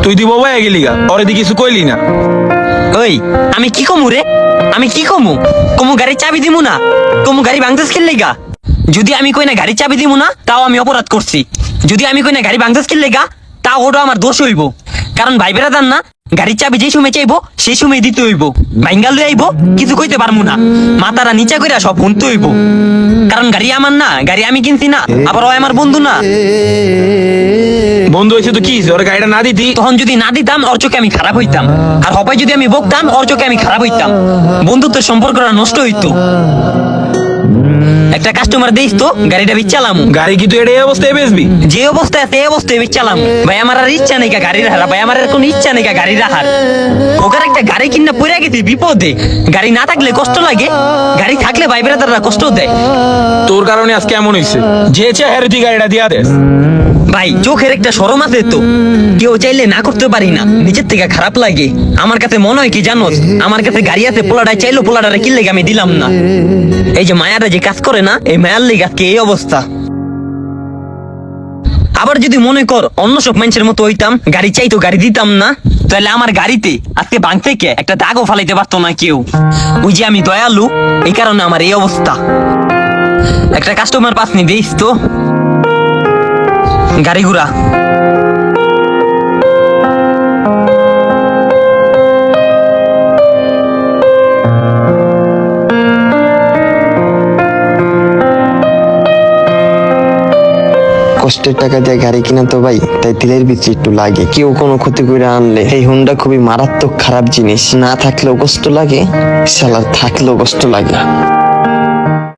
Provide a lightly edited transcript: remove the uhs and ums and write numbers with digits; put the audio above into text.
তুই দিব ভাই গেলি গা, ওরে দি কিছু কইলি না। ওই আমি কি কমু রে, আমি কি কমু? কমু গাড়ির চাবি দিমু না, কমু গাড়ি ভাঙতেছ খেললে গা। যদি আমি কই না গাড়ির চাবি দিমু না, তাও আমি অপরাধ করছি। যদি আমি কই না গাড়ি ভাঙতেছ খেললে গা, তাও ওটা আমার দোষ হইব। কারণ ভাই বেড়াদার না, গাড়ির চাবি যে সময় চাইবো সেই সময় দিতে হইব। ভাঙ্গা লই আইবো, কিছু কইতে পারমু না, মাথারা নিচা কইরা সব শুনতে হইব। কারণ গাড়ি আমার না, গাড়ি আমি কিনছি না, আবার ও আমার বন্ধু না। বন্ধু হয়েছে তো কি, ওর গাড়িটা না দিতি? তখন যদি না দিতাম ওর চোখে আমি খারাপ হইতাম, আর হবাই যদি আমি বকতাম ওর চোখে আমি খারাপ হইতাম। বন্ধুত্বের সম্পর্কটা নষ্ট হইতো। একটা কাস্টমার দেইস তো গাড়িটা বিচ্চালাম। গাড়ি কি তুই এটা এই অবস্থায় বেচবি? যে অবস্থায় আছে এই অবস্থায় বিচ্চালাম। ভাই আমার আর ইচ্ছা নেই গাড়ি রাখার, ভাই আমার আর কোনো ইচ্ছা নেই গাড়ি রাখার। ওখানে একটা গাড়ি কিনা পড়ে গেছি বিপদে। গাড়ি না থাকলে কষ্ট লাগে, গাড়ি থাকলে ভাই বেড়াদাররা কষ্ট দেয়। তোর কারণে আজকে এমন হয়েছে, যে চেহারে তুই গাড়িটা দিয়া দেস। ভাই চোখের একটা শরম আছে তো, কেউ চাইলে না করতে পারি না, নিজের থেকে খারাপ লাগে। আমার কাছে মনে হয় কি জানোস, আমার কাছে গাড়ি আছে, পোলাটাই চাইলো, পোলাটারে কি লেগে আমি দিলাম না। এই যে মায়ারা যে কাজ করে না, এই মায়ার লেগে আজকে এই অবস্থা। আবার যদি মনে কর অন্য সব মানুষের মতো হইতাম, গাড়ি চাইতো গাড়ি দিতাম না, তাহলে আমার গাড়িতে আজকে ভাঙ থেকে একটা দাগও ফালাইতে পারতো না কেউ। ওই যে আমি দয়ালু, এই কারণে আমার এই অবস্থা। একটা কাস্টমার পাসনি দিস তো গাড়ি ঘুরা। কষ্টের টাকা দিয়ে গাড়ি কিনা তো ভাই, তাই দিলের ভিতরে একটু লাগে। কেউ কোনো ক্ষতি করে আনলে এই হুন্ডা খুবই মারাত্মক খারাপ জিনিস। না থাকলেও কষ্ট লাগে, শালার থাকলেও কষ্ট লাগে।